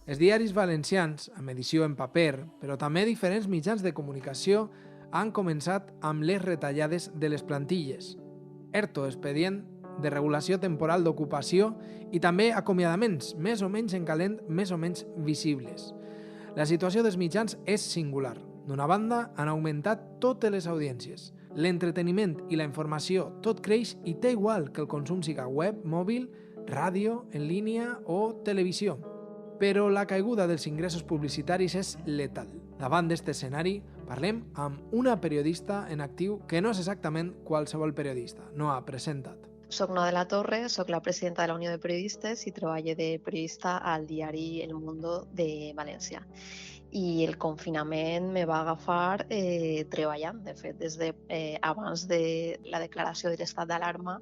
Els diaris valencians, amb edició en paper, però també diferents mitjans de comunicació, han començat amb les retallades de les plantilles. ERTO, expedient de regulació temporal d'ocupació, i també acomiadaments, més o menys en calent, més o menys visibles. La situació dels mitjans és singular. D'una banda, han augmentat totes les audiències. L'entreteniment i la informació tot creix i té igual que el consum siga web, mòbil, ràdio, en línia o televisió. Però la caiguda dels ingressos publicitaris és letal. Davant d'aquest escenari, parlem amb una periodista en actiu que no és exactament qualsevol periodista. Noa, presenta't. Soc Noa de la Torre, soc la presidenta de la Unió de Periodistes i treballo de periodista al diari El Mundo de València. I el confinament me va agafar treballant. De fet, abans de la declaració de l'estat d'alarma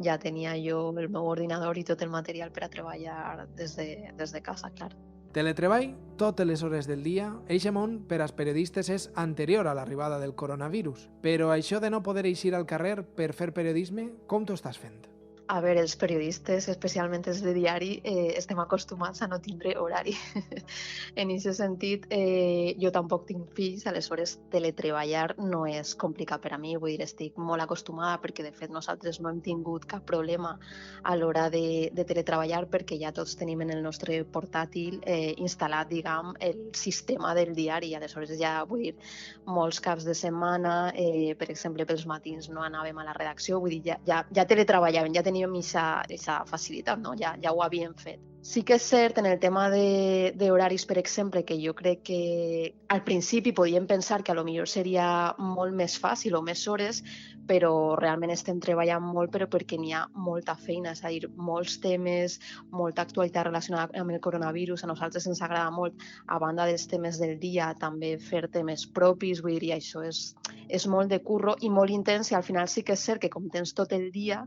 ja tenia jo el meu ordinador i tot el material per a treballar des de casa, clar. Teletreball totes les hores del dia, eixe món per als periodistes és anterior a l'arribada del coronavirus. Però això de no poder eixir al carrer per fer periodisme, com t'ho estàs fent? A veure, els periodistes, especialment els de diari, estem acostumats a no tindre horari. En aquest sentit, jo tampoc tinc fills, aleshores teletreballar no és complicat per a mi, vull dir, estic molt acostumada perquè de fet nosaltres no hem tingut cap problema a l'hora de teletreballar perquè ja tots tenim en el nostre portàtil instal·lat, diguem, el sistema del diari. Aleshores ja, vull dir, molts caps de setmana, per exemple, pels matins no anàvem a la redacció, vull dir, ja teletreballàvem, ja teníem aquesta facilitat, no? Ja ho havíem fet. Sí que és cert en el tema d'horaris, per exemple, que jo crec que al principi podíem pensar que a lo millor seria molt més fàcil o més hores, però realment estem treballant molt però perquè n'hi ha molta feina, és a dir, molts temes, molta actualitat relacionada amb el coronavirus. A nosaltres ens agrada molt, a banda dels temes del dia, també fer temes propis, vull dir, això és molt de curro i molt intens i al final sí que és cert que com tens tot el dia,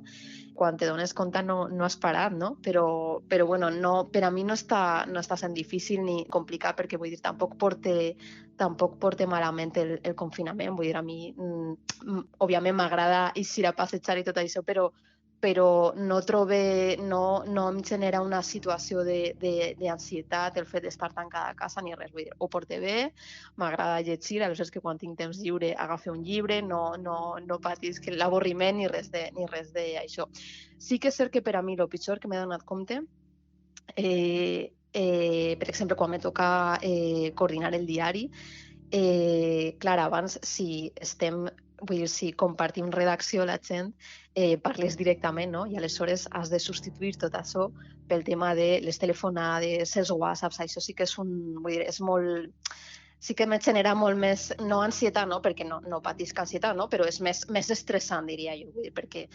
quan te dones compte no has parat, no? Però bueno, per a mi no està sent difícil ni complicat perquè vull dir, tampoc porte malament el confinament, vull dir, a mi òbviament m'agrada eixir a passejar i tot això, però no em genera una situació d'ansietat el fet d'estar tancada a casa ni res, vull dir, ho porto bé, m'agrada llegir, aleshores que quan tinc temps lliure agafe un llibre, no patisc l'avorriment ni res d'això. Sí que és cert que per a mi el pitjor que m'he donat compte, per exemple, quan me toca coordinar el diari, clar, abans si compartim redacció la gent, parles directament, no? I aleshores has de substituir tot això pel tema de les telefonades, els whatsapps, això sí que vull dir, és molt... Sí que me genera molt més, no ansietat, no? Perquè no patisc ansietat, no? Però és més estressant, diria jo, vull dir, perquè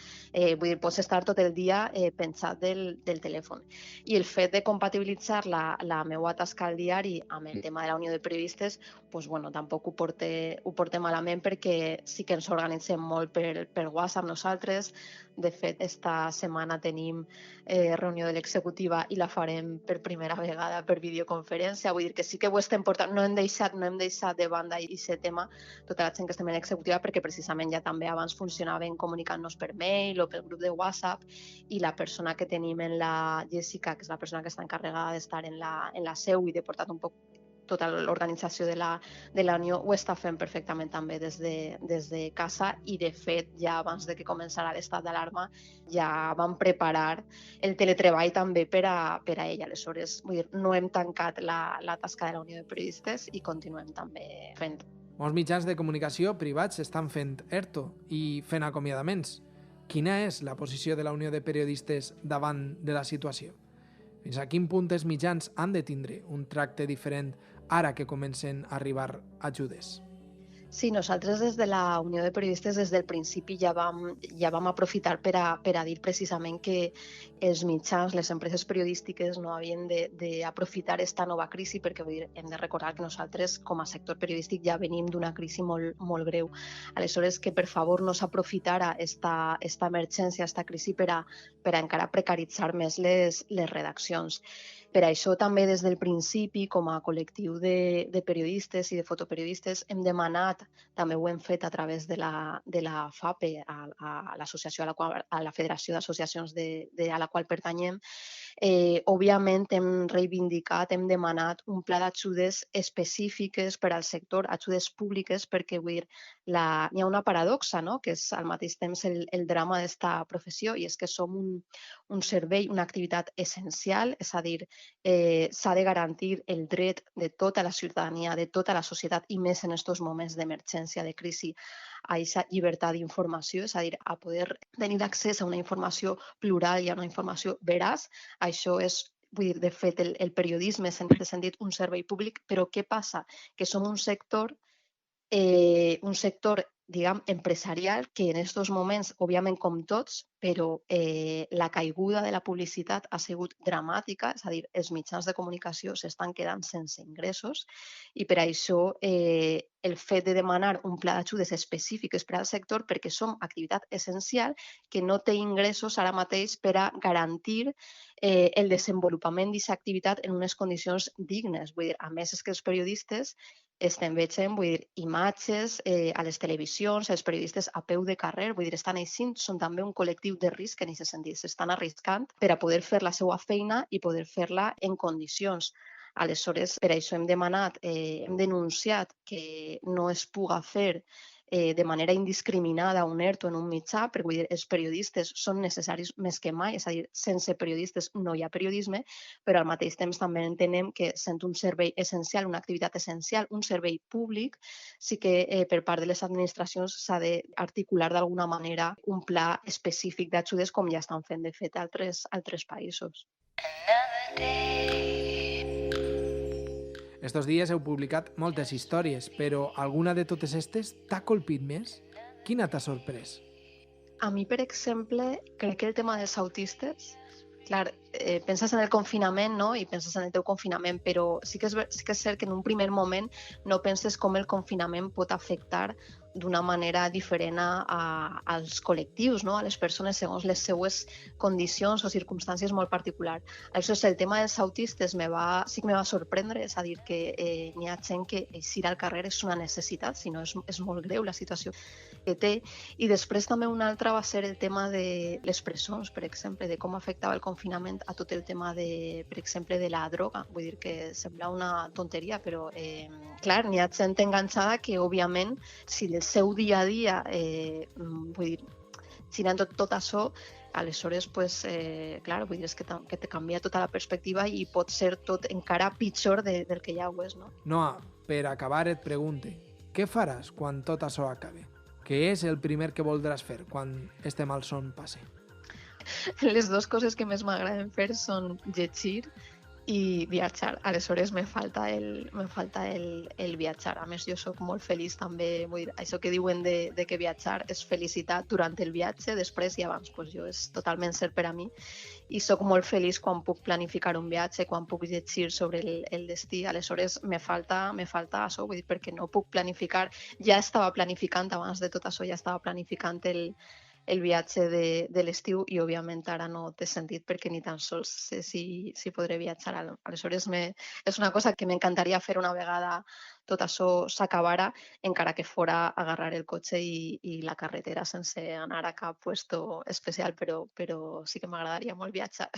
vull dir, pots estar tot el dia pensat del telèfon. I el fet de compatibilitzar la meva tasca al diari amb el tema de la Unió de Periodistes, doncs, bueno, tampoc ho porte malament perquè sí que ens organitzem molt per WhatsApp nosaltres. De fet, esta setmana tenim reunió de l'executiva i la farem per primera vegada per videoconferència. Vull dir que sí que ho estem portant, no hem deixat de banda aquest tema, tota la gent que estem en l'executiva, perquè precisament ja també abans funcionaven comunicant-nos per mail o pel grup de WhatsApp, i la persona que tenim en la Jessica, que és la persona que està encarregada d'estar en la seu i de portar un poc tota l'organització de la Unió, ho està fent perfectament també des de casa, i de fet ja abans de que començara l'estat d'alarma ja vam preparar el teletreball també per a ella. Aleshores, vull dir, no hem tancat la tasca de la Unió de Periodistes i continuem també fent. Molts mitjans de comunicació privats estan fent ERTO i fent acomiadaments. Quina és la posició de la Unió de Periodistes davant de la situació? Fins a quin punt els mitjans han de tindre un tracte diferent ara que comencen a arribar ajudes? Sí, nosaltres des de la Unió de Periodistes des del principi ja vam aprofitar per a dir precisament que els mitjans, les empreses periodístiques no havien d'aprofitar aquesta nova crisi, perquè vull dir, hem de recordar que nosaltres com a sector periodístic ja venim d'una crisi molt, molt greu. Aleshores, que per favor no s'aprofitara esta emergència, esta crisi per a encara precaritzar més les redaccions. Per això també des del principi, com a col·lectiu de periodistes i de fotoperiodistes, hem demanat, també ho hem fet a través de la FAPE, a l'associació a la Federació d'Associacions a la qual pertanyem, Òbviament hem reivindicat, hem demanat un pla d'ajudes específiques per al sector, ajudes públiques, perquè vull dir, hi ha una paradoxa, no? Que és al mateix temps el drama d'esta professió, i és que som un servei, una activitat essencial, és a dir, s'ha de garantir el dret de tota la ciutadania, de tota la societat, i més en aquests moments d'emergència, de crisi, a aquesta llibertat d'informació, és a dir, a poder tenir accés a una informació plural i a una informació veraç. Això és, vull dir, de fet, el periodisme és en aquest sentit un servei públic, però què passa? Que som un sector, diguem, empresarial que en aquests moments, òbviament com tots, però la caiguda de la publicitat ha sigut dramàtica, és a dir, els mitjans de comunicació s'estan quedant sense ingressos, i per això el fet de demanar un pla d'ajudes específiques per al sector, perquè som activitat essencial que no té ingressos ara mateix per a garantir el desenvolupament d'aquesta activitat en unes condicions dignes. Vull dir, a més, és que els periodistes estem veient, vull dir, imatges a les televisions, els periodistes a peu de carrer, vull dir, estan eixint, són també un col·lectiu de risc en aquest sentit, s'estan arriscant per a poder fer la seva feina i poder fer-la en condicions. Aleshores, per això hem demanat, hem denunciat que no es puga fer de manera indiscriminada un ERTO en un mitjà, perquè vull dir, els periodistes són necessaris més que mai, és a dir, sense periodistes no hi ha periodisme, però al mateix temps també entenem que sent un servei essencial, una activitat essencial, un servei públic, sí que per part de les administracions s'ha d'articular d'alguna manera un pla específic d'ajudes com ja estan fent de fet altres països. Estos dies heu publicat moltes històries, però alguna de totes estes t'ha colpit més? Quina t'ha sorprès? A mi, per exemple, crec que el tema dels autistes, clar, penses en el confinament, no? I penses en el teu confinament, però sí que és cert que en un primer moment no penses com el confinament pot afectar d'una manera diferent als col·lectius, no? A les persones segons les seues condicions o circumstàncies molt particulars. Aleshores, el tema dels autistes sí que me va sorprendre, és a dir, que n'hi ha gent que eixir al carrer és una necessitat, si no és molt greu la situació que té. I després també una altra va ser el tema de les presons, per exemple, de com afectava el confinament a tot el tema, per exemple, de la droga. Vull dir que sembla una tonteria, però clar, n'hi ha gent enganxada que, òbviament, si el seu dia a dia, vull dir, girant tot això, aleshores, pues, clar, vull dir, és que te canvia tota la perspectiva i pot ser tot encara pitjor del que ja ho és, no? Noa, per acabar et pregunte, què faràs quan tot això acabe? Què és el primer que voldràs fer quan este malson passe? Les dues coses que més m'agraden fer són llegir i viatjar. Aleshores me falta el viatjar. A més, jo sóc molt feliç també, vull dir, això que diuen de que viatjar és felicitat durant el viatge, després i abans, pues jo és totalment cert per a mi, i sóc molt feliç quan puc planificar un viatge, quan puc llegir sobre el destí. Aleshores me falta això, vull dir, perquè no puc planificar, ja estava planificant abans de tot això, ja estava planificant el viatge de l'estiu, i òbviament ara no té sentit perquè ni tan sols sé si podré viatjar. Aleshores és una cosa que m'encantaria fer una vegada tot això s'acabara, encara que fora agarrar el cotxe i la carretera sense anar a cap puesto especial, però sí que m'agradaria molt viatjar.